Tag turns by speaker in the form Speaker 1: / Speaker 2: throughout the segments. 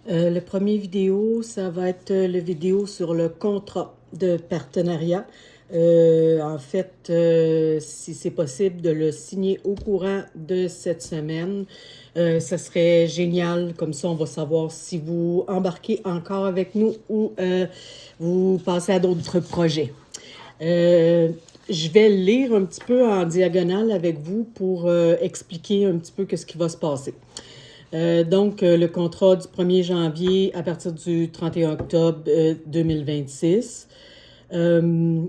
Speaker 1: Le premier vidéo, ça va être le vidéo sur le contrat de partenariat. Si c'est possible de le signer au courant de cette semaine, ça serait génial. Comme ça, on va savoir si vous embarquez encore avec nous ou vous passez à d'autres projets. Euh, je vais lire un petit peu en diagonale avec vous pour expliquer un petit peu ce qui va se passer. Le contrat du 1er janvier à partir du 31 octobre 2026. Euh,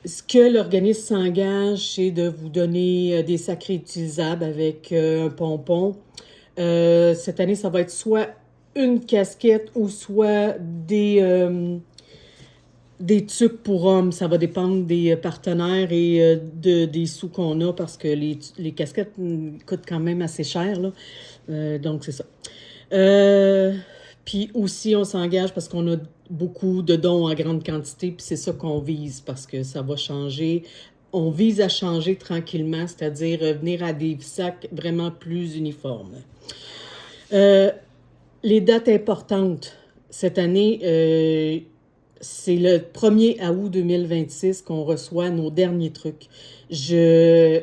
Speaker 1: Ce que l'organisme s'engage, c'est de vous donner des sacs réutilisables avec un pompon. Cette année, ça va être soit une casquette ou soit des tucs pour hommes. Ça va dépendre des partenaires et des sous qu'on a parce que les casquettes coûtent quand même assez cher, là. Donc, c'est ça. Euh, Puis aussi, on s'engage parce qu'on a beaucoup de dons en grande quantité, puis c'est ça qu'on vise parce que ça va changer. On vise à changer tranquillement, c'est-à-dire venir à des sacs vraiment plus uniformes. Euh, les dates importantes cette année, c'est le 1er août 2026 qu'on reçoit nos derniers trucs. Je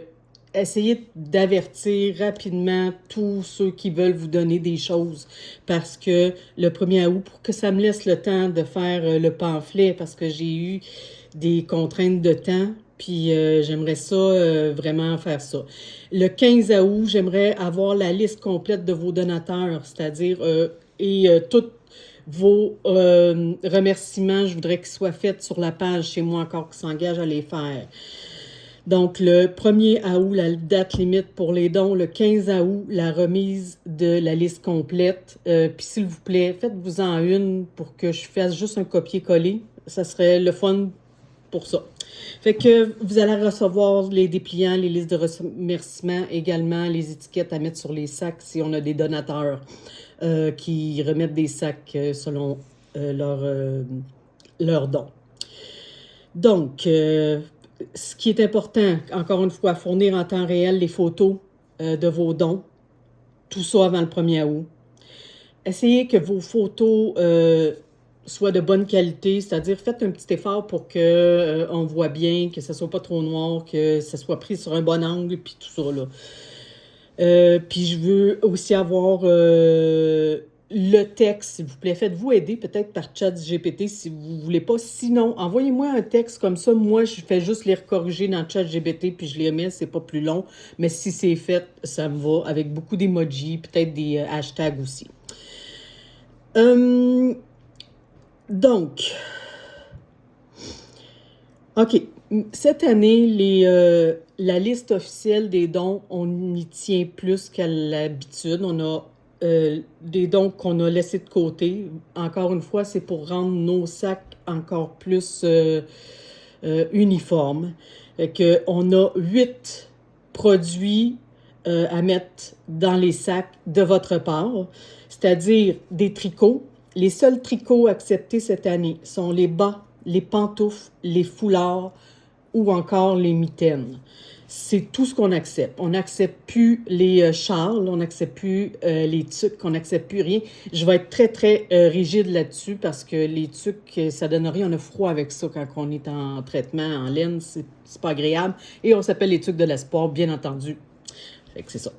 Speaker 1: essayez d'avertir rapidement tous ceux qui veulent vous donner des choses parce que le 1er août, pour que ça me laisse le temps de faire le pamphlet, parce que j'ai eu des contraintes de temps, puis j'aimerais ça vraiment faire ça. Le 15 août, j'aimerais avoir la liste complète de vos donateurs, c'est-à-dire toutes vos remerciements, je voudrais qu'ils soient faits sur la page chez moi encore qui s'engage à les faire. Donc, le 1er août, la date limite pour les dons. Le 15 août, la remise de la liste complète. Puis, s'il vous plaît, faites-vous-en une pour que je fasse juste un copier-coller. Ça serait le fun pour ça. Fait que vous allez recevoir les dépliants, les listes de remerciements, également les étiquettes à mettre sur les sacs si on a des donateurs qui remettent des sacs selon leurs dons. Donc, ce qui est important, encore une fois, fournir en temps réel les photos de vos dons, tout ça avant le 1er août. Essayez que vos photos soient de bonne qualité, c'est-à-dire faites un petit effort pour que on voit bien, que ce soit pas trop noir, que ce soit pris sur un bon angle, puis tout ça là. Puis je veux aussi avoir le texte, s'il vous plaît. Faites-vous aider peut-être par ChatGPT si vous voulez pas. Sinon, envoyez-moi un texte comme ça. Moi, je fais juste les corriger dans ChatGPT puis je les mets. C'est pas plus long. Mais si c'est fait, ça me va avec beaucoup d'emojis, peut-être des hashtags aussi. Euh, donc, OK. Cette année, la liste officielle des dons, on y tient plus qu'à l'habitude. On a des dons qu'on a laissés de côté. Encore une fois, c'est pour rendre nos sacs encore plus uniformes. Fait que on a 8 produits à mettre dans les sacs de votre part, c'est-à-dire des tricots. Les seuls tricots acceptés cette année sont les bas, les pantoufles, les foulards ou encore les mitaines. C'est tout ce qu'on accepte. On n'accepte plus les châles, on n'accepte plus les tucs, on n'accepte plus rien. Je vais être très, très rigide là-dessus parce que les tucs, ça donne rien. On a froid avec ça quand on est en traitement en laine. C'est pas agréable. Et on s'appelle les tucs de l'espoir, bien entendu. Fait que c'est ça.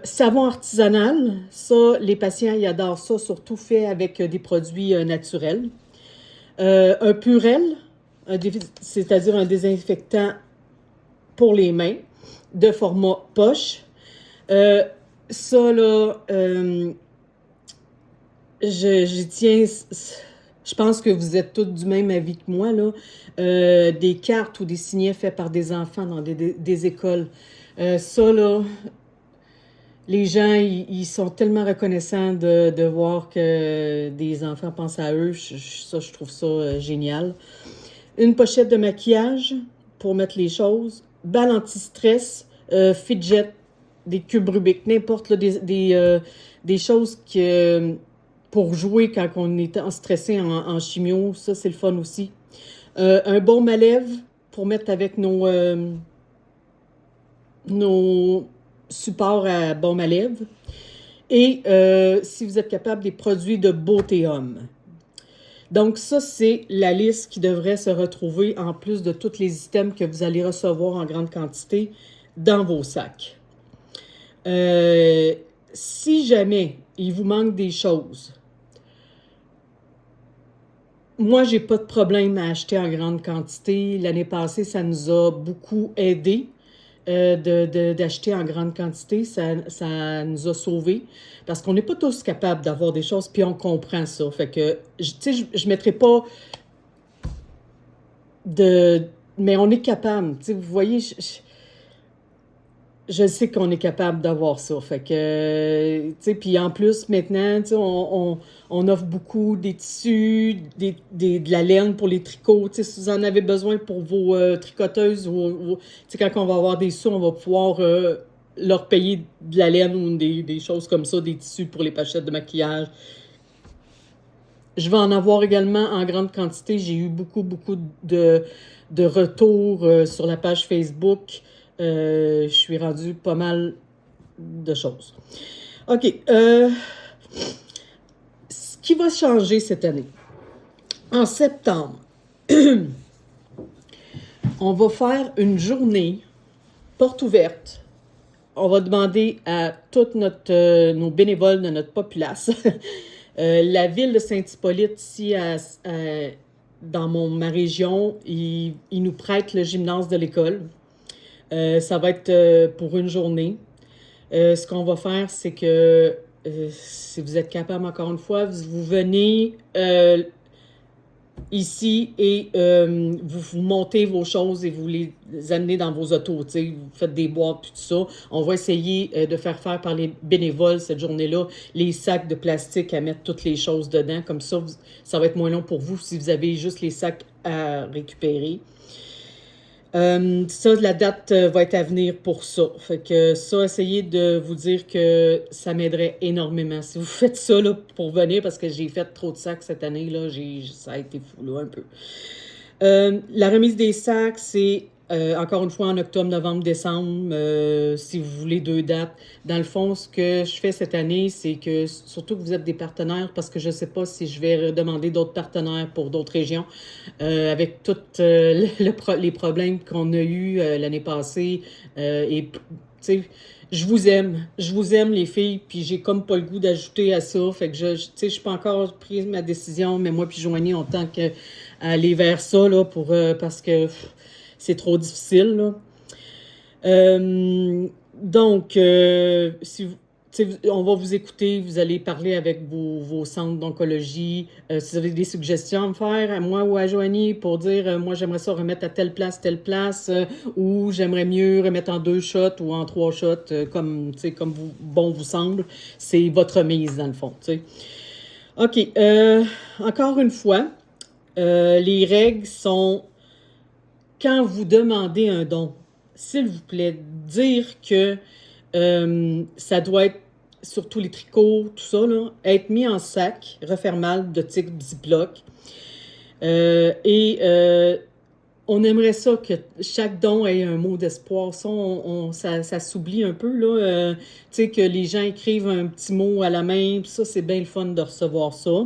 Speaker 1: Savon artisanal, ça, les patients, ils adorent ça, surtout fait avec des produits naturels. Un purel, c'est-à-dire un désinfectant pour les mains, de format poche. Euh, Ça, là, j'y tiens. Je pense que vous êtes tous du même avis que moi, là. Des cartes ou des signets faits par des enfants dans des écoles. Ça, là, les gens, ils sont tellement reconnaissants de voir que des enfants pensent à eux. Je trouve ça génial. Une pochette de maquillage pour mettre les choses. Balle anti-stress, fidget, des cubes Rubik, n'importe là, des choses pour jouer quand on est stressé en chimio. Ça, c'est le fun aussi. Un baume à lèvres pour mettre avec nos supports à baume à lèvres. Et si vous êtes capable, des produits de beauté homme. Donc ça, c'est la liste qui devrait se retrouver en plus de tous les items que vous allez recevoir en grande quantité dans vos sacs. Si jamais il vous manque des choses, moi, j'ai pas de problème à acheter en grande quantité. L'année passée, ça nous a beaucoup aidé d'acheter en grande quantité. Ça nous a sauvés parce qu'on n'est pas tous capables d'avoir des choses, puis on comprend ça. Fait que, tu sais, je mettrai pas de... Mais on est capable. Tu sais, vous voyez, je sais qu'on est capable d'avoir ça. Fait que, tu sais, puis en plus, maintenant, tu sais, on offre beaucoup des tissus, de la laine pour les tricots. Tu sais, si vous en avez besoin pour vos tricoteuses, tu sais, quand on va avoir des sous, on va pouvoir leur payer de la laine ou des choses comme ça, des tissus pour les pochettes de maquillage. Je vais en avoir également en grande quantité. J'ai eu beaucoup de retours sur la page Facebook. Je suis rendue pas mal de choses. OK. Ce qui va changer cette année. En septembre, on va faire une journée porte ouverte. On va demander à tous nos bénévoles de notre populace. La ville de Saint-Hippolyte, ici, dans ma région, ils nous prêtent le gymnase de l'école. Ça va être pour une journée. Ce qu'on va faire, c'est que si vous êtes capable, encore une fois, vous venez ici et vous montez vos choses et vous les amenez dans vos autos, tu sais, vous faites des boîtes, tout ça. On va essayer de faire par les bénévoles cette journée-là les sacs de plastique à mettre toutes les choses dedans. Comme ça, ça va être moins long pour vous si vous avez juste les sacs à récupérer. Ça, la date va être à venir pour ça. Fait que ça, essayez de vous dire que ça m'aiderait énormément. Si vous faites ça là, pour venir, parce que j'ai fait trop de sacs cette année, là, ça a été fou là, un peu. La remise des sacs, c'est encore une fois en octobre, novembre, décembre, si vous voulez 2 dates. Dans le fond, ce que je fais cette année, c'est que, surtout que vous êtes des partenaires, parce que je ne sais pas si je vais demander d'autres partenaires pour d'autres régions, avec tous les problèmes qu'on a eus l'année passée. Et, tu sais, je vous aime les filles, puis j'ai comme pas le goût d'ajouter à ça. Fait que tu sais, je suis pas encore pris ma décision, mais moi puis Joanie, on tente aller vers ça, là, parce que c'est trop difficile, là. Donc, on va vous écouter, vous allez parler avec vos centres d'oncologie. Si vous avez des suggestions à me faire, à moi ou à Joanie, pour dire, moi, j'aimerais ça remettre à telle place, ou j'aimerais mieux remettre en 2 shots ou en 3 shots, comme vous semble. C'est votre mise, dans le fond, tu sais. OK. Encore une fois, les règles sont, quand vous demandez un don, s'il vous plaît, dire que ça doit être, surtout les tricots, tout ça, là, être mis en sac refermable de type Ziploc. On aimerait ça que chaque don ait un mot d'espoir. Ça s'oublie un peu, là. Tu sais, que les gens écrivent un petit mot à la main. Ça, c'est bien le fun de recevoir ça.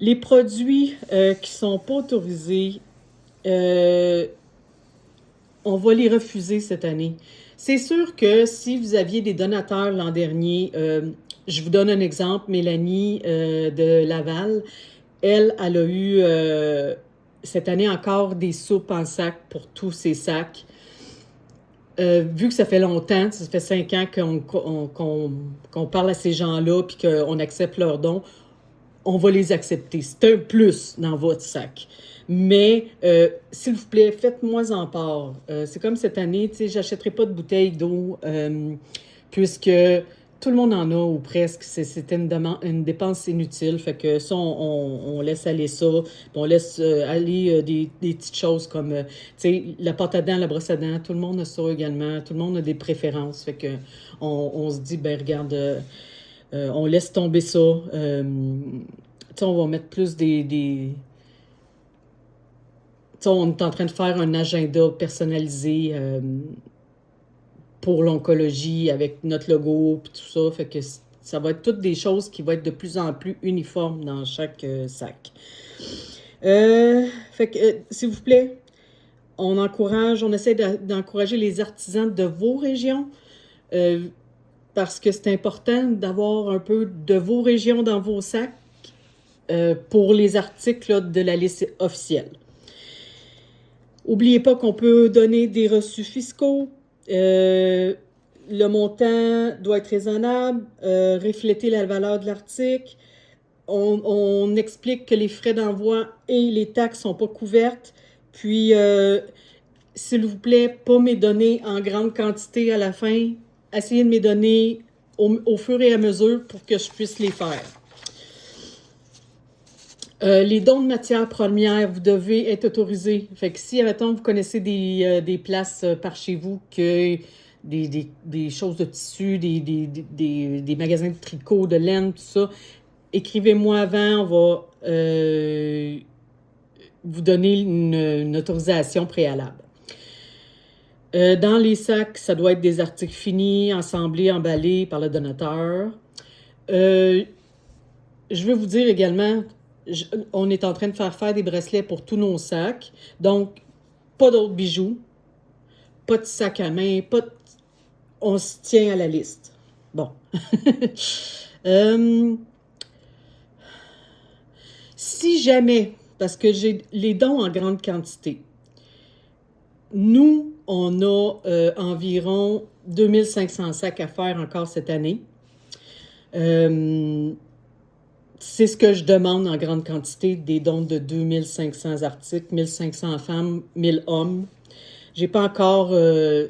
Speaker 1: Les produits qui sont pas autorisés, on va les refuser cette année. C'est sûr que si vous aviez des donateurs l'an dernier, je vous donne un exemple, Mélanie de Laval, elle a eu cette année encore des soupes en sac pour tous ses sacs. Vu que ça fait longtemps, ça fait 5 ans qu'on parle à ces gens-là puis qu'on accepte leurs dons, on va les accepter. C'est un plus dans votre sac. Mais, s'il vous plaît, faites-moi en part. C'est comme cette année, tu sais, j'achèterai pas de bouteilles d'eau puisque tout le monde en a ou presque. C'était une dépense inutile. Fait que ça, on laisse aller ça. On laisse aller des petites choses comme, tu sais, la pâte à dents, la brosse à dents. Tout le monde a ça également. Tout le monde a des préférences. Fait que on se dit, ben regarde, on laisse tomber ça. On va mettre plus on est en train de faire un agenda personnalisé pour l'oncologie avec notre logo et tout ça. Fait que ça va être toutes des choses qui vont être de plus en plus uniformes dans chaque sac. Fait que, s'il vous plaît, on essaie d'encourager les artisans de vos régions parce que c'est important d'avoir un peu de vos régions dans vos sacs pour les articles là, de la liste officielle. N'oubliez pas qu'on peut donner des reçus fiscaux. Le montant doit être raisonnable, refléter la valeur de l'article. On explique que les frais d'envoi et les taxes ne sont pas couvertes. Puis, s'il vous plaît, pas mes données en grande quantité à la fin. Essayez de me donner au fur et à mesure pour que je puisse les faire. Les dons de matières premières, vous devez être autorisé. Fait que si, admettons, vous connaissez des places par chez vous, que des choses de tissu, des magasins de tricot, de laine, tout ça, écrivez-moi avant, on va vous donner une autorisation préalable. Dans les sacs, ça doit être des articles finis, assemblés, emballés par le donateur. Je veux vous dire également, on est en train de faire des bracelets pour tous nos sacs. Donc, pas d'autres bijoux, pas de sac à main, on se tient à la liste. Bon. Si jamais, parce que j'ai les dons en grande quantité, nous, on a environ 2500 sacs à faire encore cette année. C'est ce que je demande en grande quantité, des dons de 2500 articles, 1500 femmes, 1000 hommes. J'ai pas encore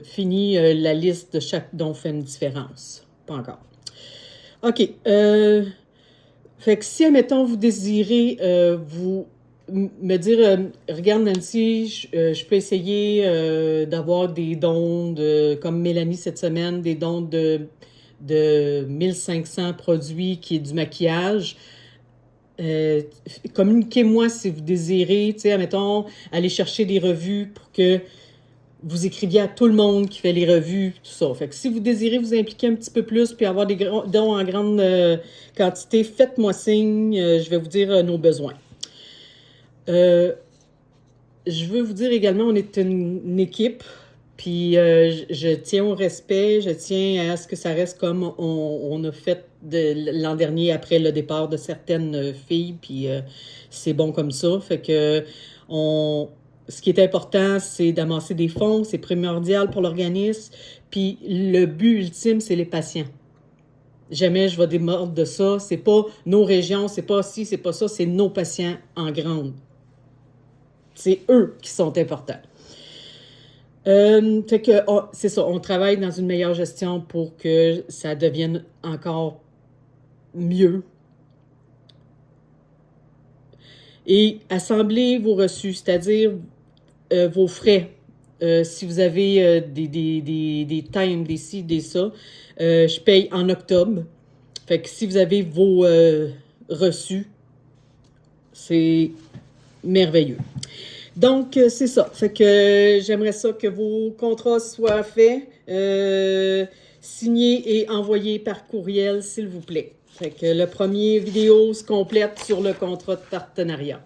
Speaker 1: fini la liste de chaque don fait une différence. Pas encore. OK. Fait que si, admettons, vous désirez vous me dire, regarde Nancy, je peux essayer d'avoir des dons comme Mélanie cette semaine, des dons de 1500 produits qui est du maquillage. Communiquez-moi si vous désirez, tu sais, admettons, aller chercher des revues pour que vous écriviez à tout le monde qui fait les revues, tout ça. Fait que si vous désirez vous impliquer un petit peu plus puis avoir des dons en grande quantité, faites-moi signe, je vais vous dire nos besoins. Je veux vous dire également, on est une équipe, puis je tiens au respect, je tiens à ce que ça reste comme on a fait l'an dernier après le départ de certaines filles, puis c'est bon comme ça. Fait que ce qui est important, c'est d'amasser des fonds, c'est primordial pour l'organisme, puis le but ultime, c'est les patients. Jamais je vais démordre de ça, c'est pas nos régions, c'est pas ci, c'est pas ça, c'est nos patients en grande. C'est eux qui sont importants. Fait que c'est ça, on travaille dans une meilleure gestion pour que ça devienne encore mieux. Et assemblez vos reçus, c'est-à-dire vos frais. Si vous avez des times, des ci, des ça, je paye en octobre. Fait que si vous avez vos reçus, c'est merveilleux. Donc, c'est ça. Fait que j'aimerais ça que vos contrats soient faits, signés et envoyés par courriel, s'il vous plaît. Fait que le premier vidéo se complète sur le contrat de partenariat.